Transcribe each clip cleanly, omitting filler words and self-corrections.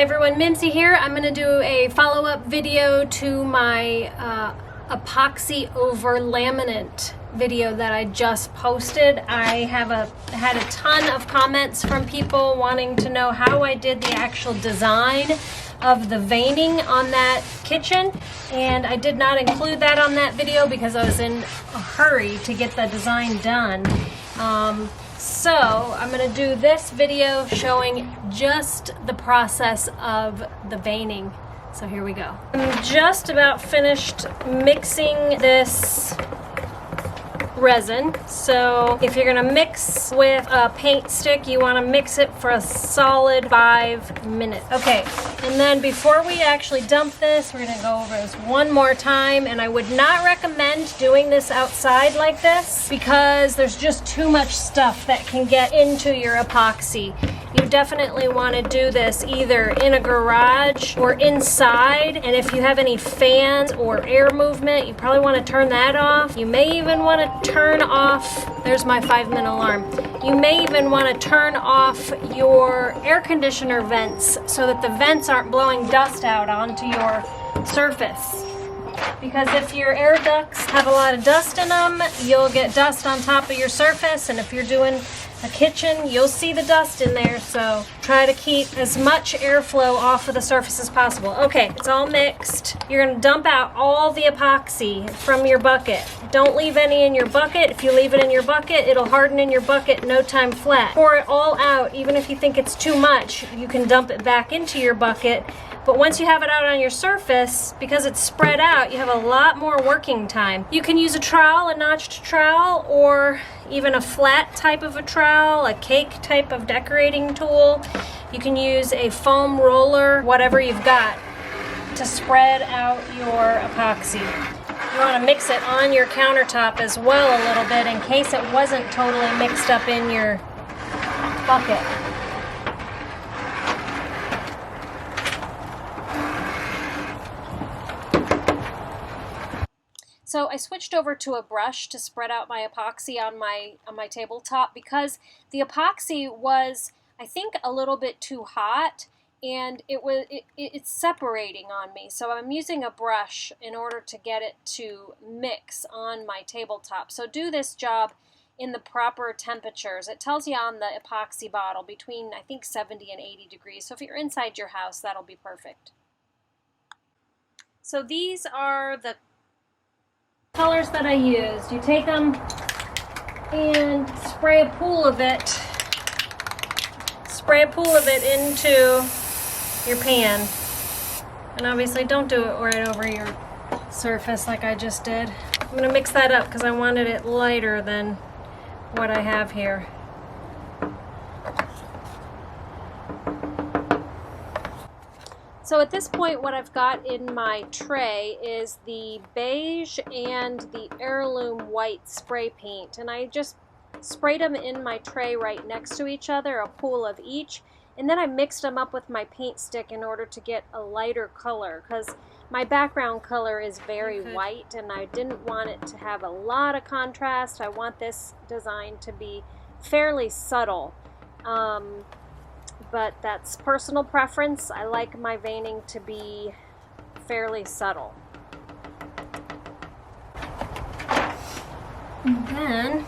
Hi everyone, Mimsy here. I'm going to do a follow-up video to my epoxy over laminate video that I just posted. I had a ton of comments from people wanting to know how I did the actual design of the veining on that kitchen, and I did not include that on that video because I was in a hurry to get the design done. So I'm going to do this video showing just the process of the veining. So here we go. I'm just about finished mixing this resin. So if you're going to mix with a paint stick, you want to mix it for a solid 5 minutes. Okay, and then before we actually dump this, we're going to go over this one more time. And I would not recommend doing this outside like this because there's just too much stuff that can get into your epoxy. You definitely want to do this either in a garage or inside. And if you have any fans or air movement, you probably want to turn that off. You may even want to turn off, there's my 5-minute alarm. You may even want to turn off your air conditioner vents so that the vents aren't blowing dust out onto your surface. Because if your air ducts have a lot of dust in them, you'll get dust on top of your surface, and if you're doing a kitchen, you'll see the dust in there, so try to keep as much airflow off of the surface as possible. Okay, it's all mixed. You're gonna dump out all the epoxy from your bucket. Don't leave any in your bucket. If you leave it in your bucket, it'll harden in your bucket no time flat. Pour it all out. Even if you think it's too much, you can dump it back into your bucket. But once you have it out on your surface, because it's spread out, you have a lot more working time. You can use a trowel, a notched trowel, or even a flat type of a trowel, a cake type of decorating tool. You can use a foam roller, whatever you've got, to spread out your epoxy. You want to mix it on your countertop as well a little bit in case it wasn't totally mixed up in your bucket. So I switched over to a brush to spread out my epoxy on my tabletop because the epoxy was, I think, a little bit too hot, and it's separating on me. So I'm using a brush in order to get it to mix on my tabletop. So do this job in the proper temperatures. It tells you on the epoxy bottle between, I think, 70 and 80 degrees. So if you're inside your house, that'll be perfect. So these are the colors that I used. You take them and spray a pool of it into your pan. And obviously don't do it right over your surface like I just did. I'm going to mix that up because I wanted it lighter than what I have here. So at this point, what I've got in my tray is the beige and the heirloom white spray paint. And I just sprayed them in my tray right next to each other, a pool of each. And then I mixed them up with my paint stick in order to get a lighter color, because my background color is very white and I didn't want it to have a lot of contrast. I want this design to be fairly subtle. But that's personal preference. I like my veining to be fairly subtle. And then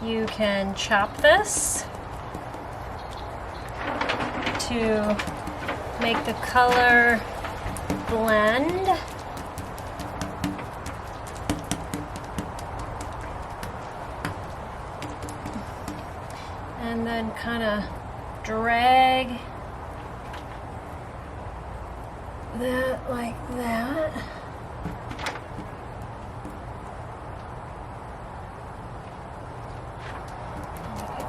you can chop this to make the color blend. And then kind of drag that like that.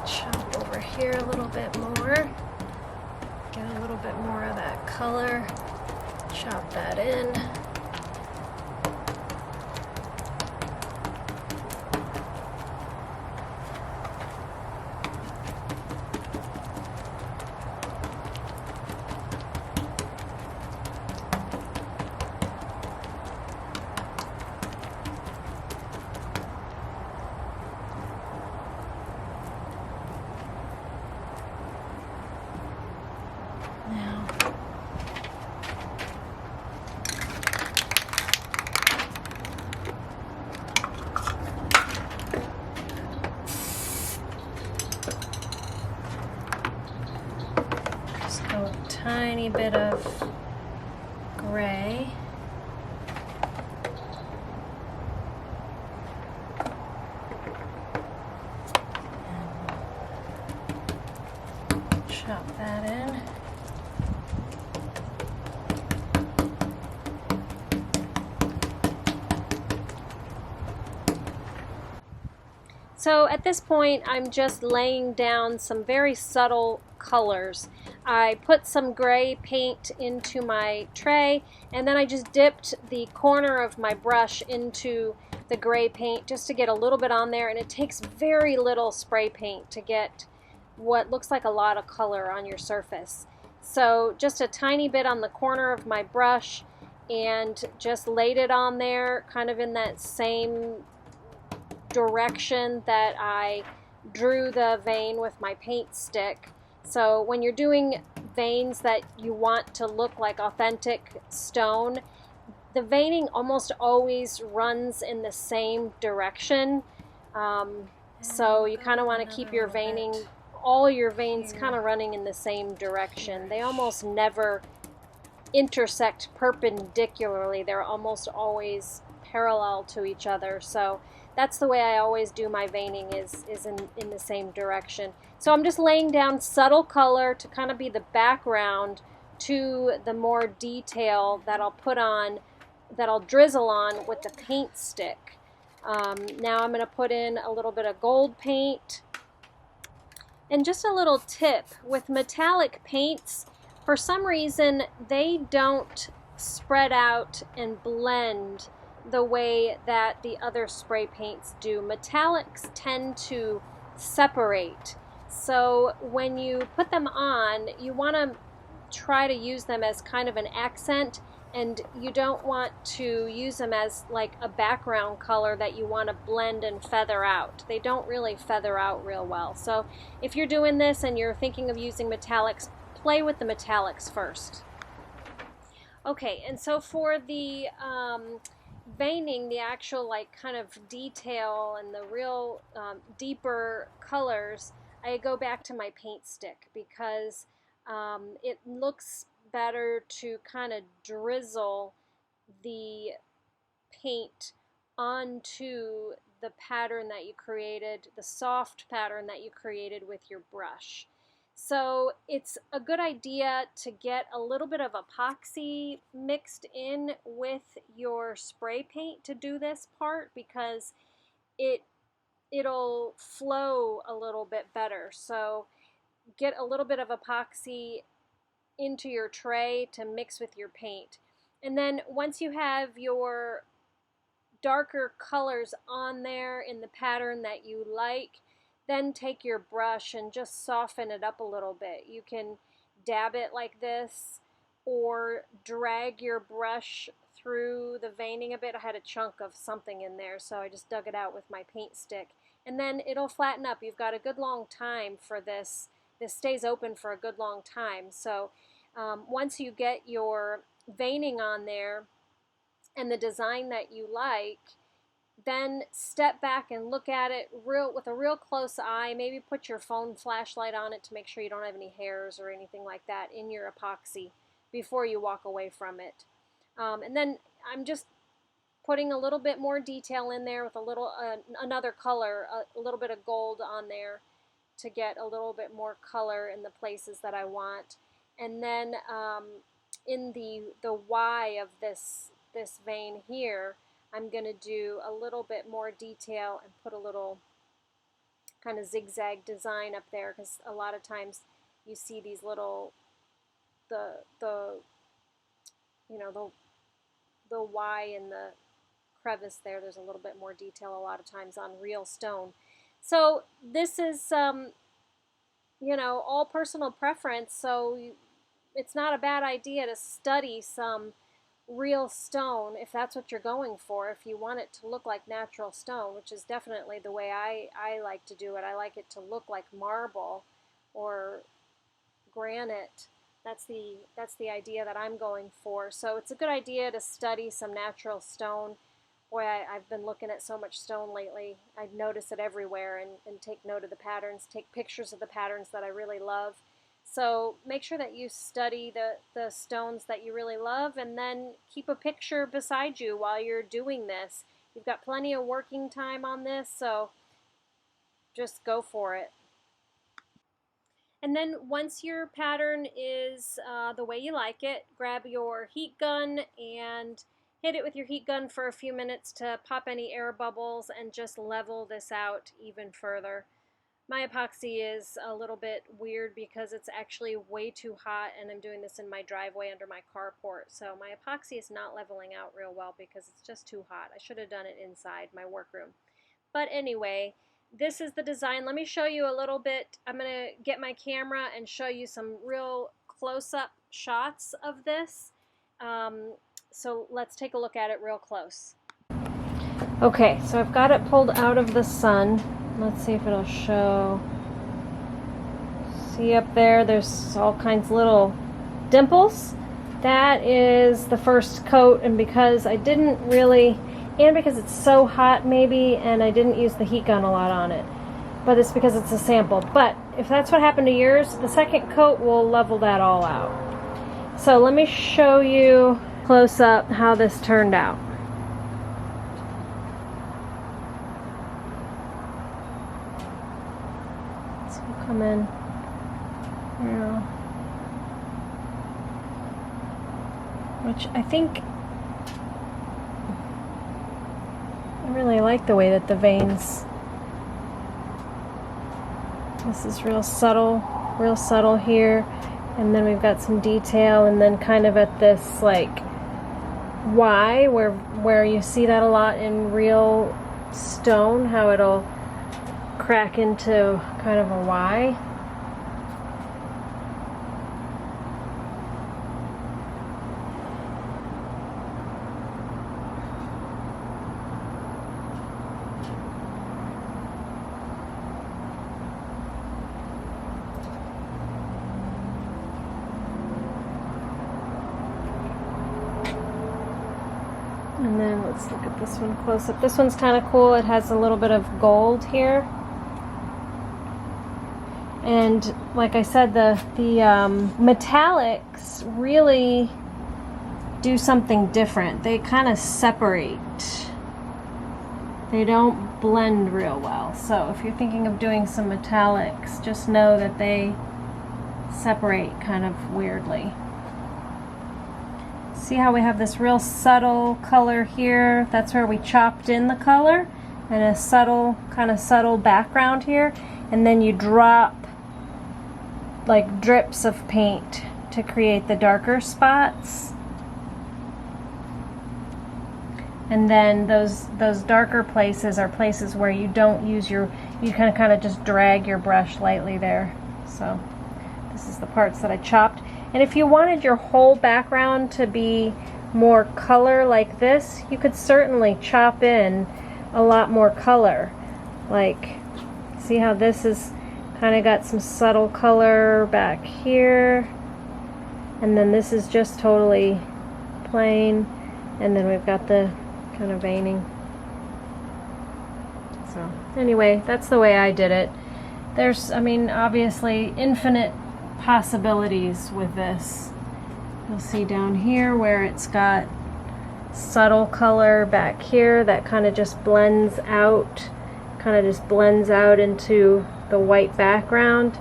Chop over here a little bit more. Get a little bit more of that color. Chop that in. Now, just go a tiny bit of gray. Chop that in. So at this point, I'm just laying down some very subtle colors. I put some gray paint into my tray, and then I just dipped the corner of my brush into the gray paint just to get a little bit on there, and it takes very little spray paint to get what looks like a lot of color on your surface. So just a tiny bit on the corner of my brush, and just laid it on there kind of in that same direction that I drew the vein with my paint stick. So when you're doing veins that you want to look like authentic stone, the veining almost always runs in the same direction. So you kind of want to keep your veining, all your veins kind of running in the same direction. They almost never intersect perpendicularly. They're almost always parallel to each other. So that's the way I always do my veining, is in the same direction. So I'm just laying down subtle color to kind of be the background to the more detail that I'll put on, that I'll drizzle on with the paint stick. Now I'm going to put in a little bit of gold paint. And just a little tip, with metallic paints, for some reason they don't spread out and blend the way that the other spray paints do. Metallics tend to separate. So when you put them on, you want to try to use them as kind of an accent, and you don't want to use them as like a background color that you want to blend and feather out. They don't really feather out real well. So if you're doing this and you're thinking of using metallics, play with the metallics first. Okay, and so for the veining, the actual like kind of detail and the real deeper colors, I go back to my paint stick, because it looks better to kind of drizzle the paint onto the pattern that you created, the soft pattern that you created with your brush. So it's a good idea to get a little bit of epoxy mixed in with your spray paint to do this part, because it'll flow a little bit better. So get a little bit of epoxy into your tray to mix with your paint. And then once you have your darker colors on there in the pattern that you like, then take your brush and just soften it up a little bit. You can dab it like this, or drag your brush through the veining a bit. I had a chunk of something in there, so I just dug it out with my paint stick. And then it'll flatten up. You've got a good long time for this. This stays open for a good long time. So once you get your veining on there and the design that you like, then step back and look at it with a real close eye. Maybe put your phone flashlight on it to make sure you don't have any hairs or anything like that in your epoxy before you walk away from it. And then I'm just putting a little bit more detail in there with a little another color, a little bit of gold on there to get a little bit more color in the places that I want. And then in the Y of this vein here, I'm going to do a little bit more detail and put a little kind of zigzag design up there, because a lot of times you see these little the Y in the crevice there. There's a little bit more detail a lot of times on real stone. So this is all personal preference. So it's not a bad idea to study some real stone if that's what you're going for, if you want it to look like natural stone, which is definitely the way I like to do it. I like it to look like marble or granite That's the idea that I'm going for. So it's a good idea to study some natural stone. Boy, I've been looking at so much stone lately. I notice it everywhere, and take note of the patterns, take pictures of the patterns that I really love. So make sure that you study the stones that you really love, and then keep a picture beside you while you're doing this. You've got plenty of working time on this, so just go for it. And then once your pattern is the way you like it, grab your heat gun and hit it with your heat gun for a few minutes to pop any air bubbles and just level this out even further. My epoxy is a little bit weird because it's actually way too hot, and I'm doing this in my driveway under my carport. So my epoxy is not leveling out real well because it's just too hot. I should have done it inside my workroom. But anyway, this is the design. Let me show you a little bit. I'm going to get my camera and show you some real close-up shots of this. So let's take a look at it real close. Okay, so I've got it pulled out of the sun. Let's see if it'll show. See up there, there's all kinds of little dimples. That is the first coat, and because I didn't really, and because it's so hot maybe, and I didn't use the heat gun a lot on it. But it's because it's a sample. But if that's what happened to yours, the second coat will level that all out. So let me show you close up how this turned out. So we'll come in here, which I think I really like the way that the veins, this is real subtle here, and then we've got some detail, and then kind of at this like Y, where you see that a lot in real stone, how it'll crack into kind of a Y. And then let's look at this one close up. This one's kind of cool. It has a little bit of gold here. And like I said, the metallics really do something different. They kind of separate. They don't blend real well. So if you're thinking of doing some metallics, just know that they separate kind of weirdly. See how we have this real subtle color here? That's where we chopped in the color, and a subtle, kind of subtle background here. And then you drop like drips of paint to create the darker spots. And then those darker places are places where you don't use you kind of just drag your brush lightly there. So this is the parts that I chopped. And if you wanted your whole background to be more color like this, you could certainly chop in a lot more color. Like, see how this is kind of got some subtle color back here, and then this is just totally plain, and then we've got the kind of veining. So anyway, that's the way I did it. There's, I mean, obviously infinite possibilities with this. You'll see down here where it's got subtle color back here that kind of just blends out, into the white background.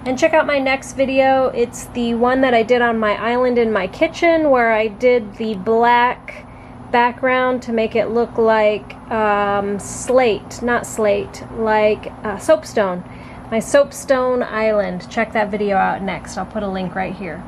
And check out my next video. It's the one that I did on my island in my kitchen, where I did the black background to make it look like soapstone. My soapstone island. Check that video out next. I'll put a link right here.